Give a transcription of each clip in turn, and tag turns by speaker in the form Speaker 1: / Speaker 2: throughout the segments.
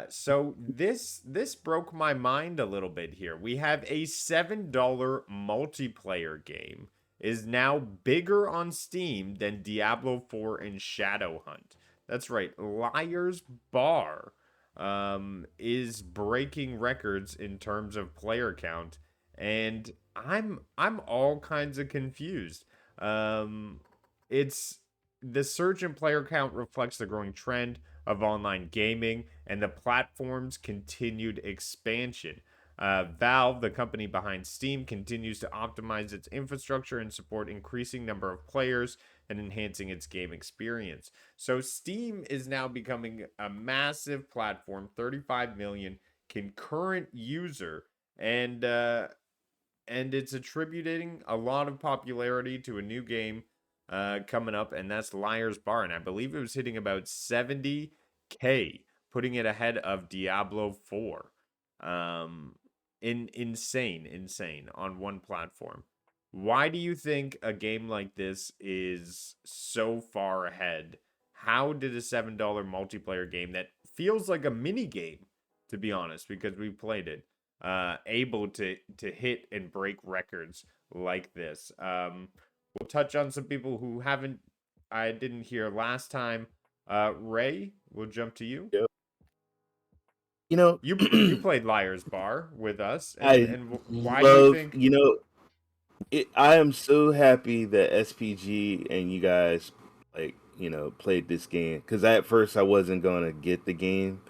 Speaker 1: So this broke my mind a little bit here. We have a $7 multiplayer game is now bigger on Steam than Diablo 4 and Shadowhunt. That's right. Liar's Bar is breaking records in terms of player count, and I'm all kinds of confused. Um, it's the surge in player count reflects the growing trend of online gaming and the platform's continued expansion. Valve, the company behind Steam, continues to optimize its infrastructure and support increasing number of players and enhancing its game experience. So Steam is now becoming a massive platform, 35 million concurrent user, and uh, and it's attributing a lot of popularity to a new game coming up, and that's Liar's Bar. And I believe it was hitting about 70K, putting it ahead of Diablo 4. Insane on one platform. Why do you think a game like this is so far ahead? How did a $7 multiplayer game that feels like a mini game, to be honest, because we played it, able to hit and break records like this? We'll touch on some people who haven't I didn't hear last time. Ray, we'll jump to you.
Speaker 2: Yep. You know,
Speaker 1: You played Liar's Bar with us, and
Speaker 2: I
Speaker 1: why do you
Speaker 2: love,
Speaker 1: think?
Speaker 2: I am so happy that SPG and you guys, played this game. Because at first I wasn't going to get the game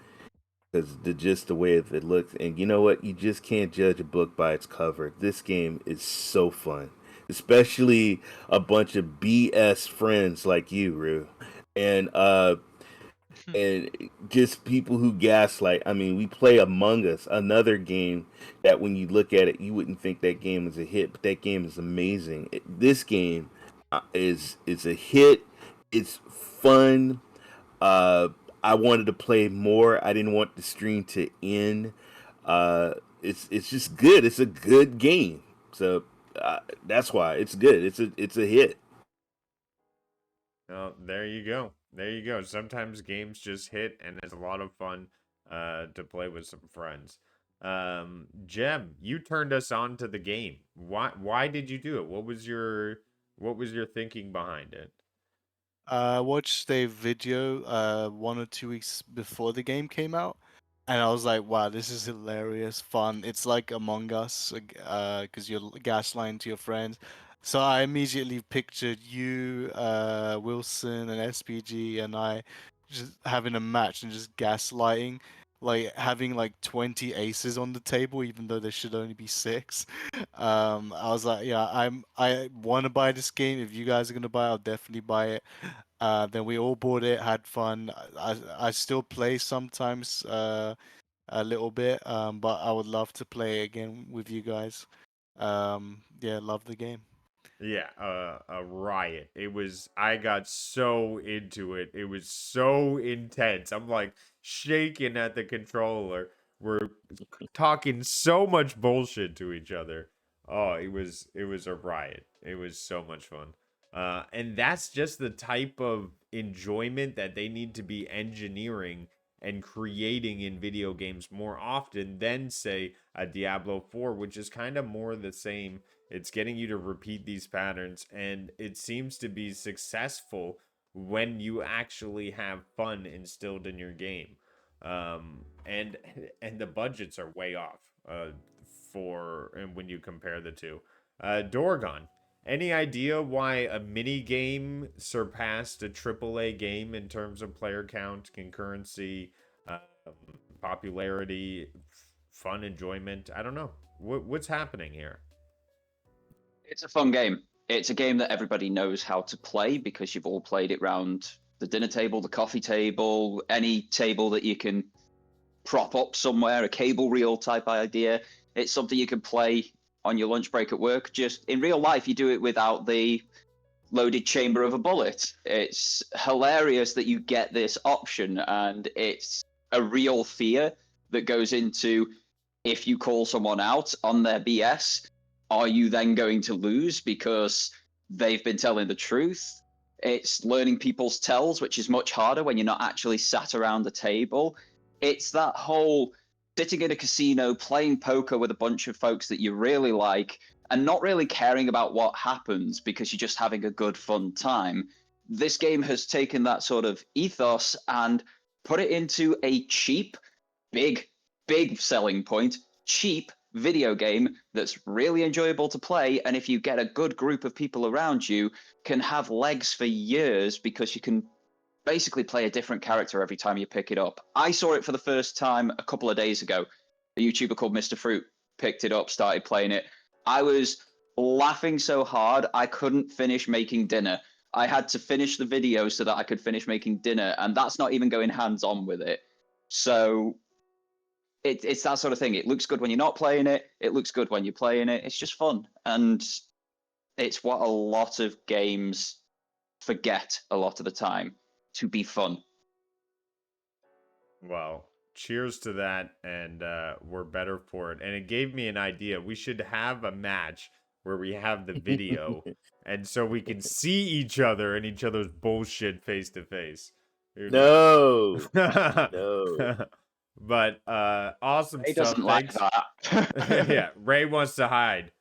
Speaker 2: because just the way it looks. And you know what? You just can't judge a book by its cover. This game is so fun, especially a bunch of BS friends like you, Rue. And and just people who gaslight. I mean, we play Among Us, another game that when you look at it, you wouldn't think that game is a hit, but that game is amazing. This game is a hit. It's fun. Uh, I wanted to play more. I didn't want the stream to end. It's just good. It's a good game. So that's why it's good. It's a hit.
Speaker 1: Oh, there you go. There you go. Sometimes games just hit, and it's a lot of fun to play with some friends. Jem, you turned us on to the game. Why did you do it? What was your thinking behind it?
Speaker 3: I watched a video 1 or 2 weeks before the game came out, and I was like, "Wow, this is hilarious, fun." It's like Among Us, because you're gaslighting to your friends. So I immediately pictured you, Wilson, and SPG, and I just having a match and just gaslighting, like having like 20 aces on the table, even though there should only be six. I was like, "Yeah, I want to buy this game. If you guys are gonna buy it, I'll definitely buy it." Then we all bought it, had fun. I still play sometimes, a little bit, but I would love to play again with you guys. Yeah, love the game.
Speaker 1: Yeah, a riot. I got so into it. It was so intense. I'm like shaking at the controller. We're talking so much bullshit to each other. Oh, it was a riot. It was so much fun. And that's just the type of enjoyment that they need to be engineering and creating in video games more often than say a Diablo 4, which is kind of more the same. It's getting you to repeat these patterns, and it seems to be successful when you actually have fun instilled in your game. And the budgets are way off for and when you compare the two. Dorgon, any idea why a mini game surpassed a AAA game in terms of player count, concurrency, um, popularity, fun enjoyment? I don't know. What's happening here?
Speaker 4: It's a fun game. It's a game that everybody knows how to play because you've all played it round the dinner table, the coffee table, any table that you can prop up somewhere, a cable reel type idea. It's something you can play on your lunch break at work. Just in real life, you do it without the loaded chamber of a bullet. It's hilarious that you get this option, and it's a real fear that goes into if you call someone out on their BS, are you then going to lose because they've been telling the truth? It's learning people's tells, which is much harder when you're not actually sat around the table. It's that whole sitting in a casino, playing poker with a bunch of folks that you really like, and not really caring about what happens because you're just having a good, fun time. This game has taken that sort of ethos and put it into a cheap, big, big selling point, cheap video game that's really enjoyable to play. And if you get a good group of people around you, can have legs for years because you can basically play a different character every time you pick it up. I saw it for the first time a couple of days ago. A YouTuber called Mr. Fruit picked it up, started playing it. I was laughing so hard I couldn't finish making dinner. I had to finish the video so that I could finish making dinner, and that's not even going hands-on with it. So it's that sort of thing. It looks good when you're not playing it. It looks good when you're playing it. It's just fun, and it's what a lot of games forget a lot of the time, to be fun.
Speaker 1: Well, cheers to that, and we're better for it. And it gave me an idea. We should have a match where we have the video, and so we can see each other and each other's bullshit face to face.
Speaker 2: No. No.
Speaker 1: But awesome
Speaker 4: He
Speaker 1: stuff.
Speaker 4: doesn't like
Speaker 1: Thanks.
Speaker 4: that.
Speaker 1: Yeah, Ray wants to hide.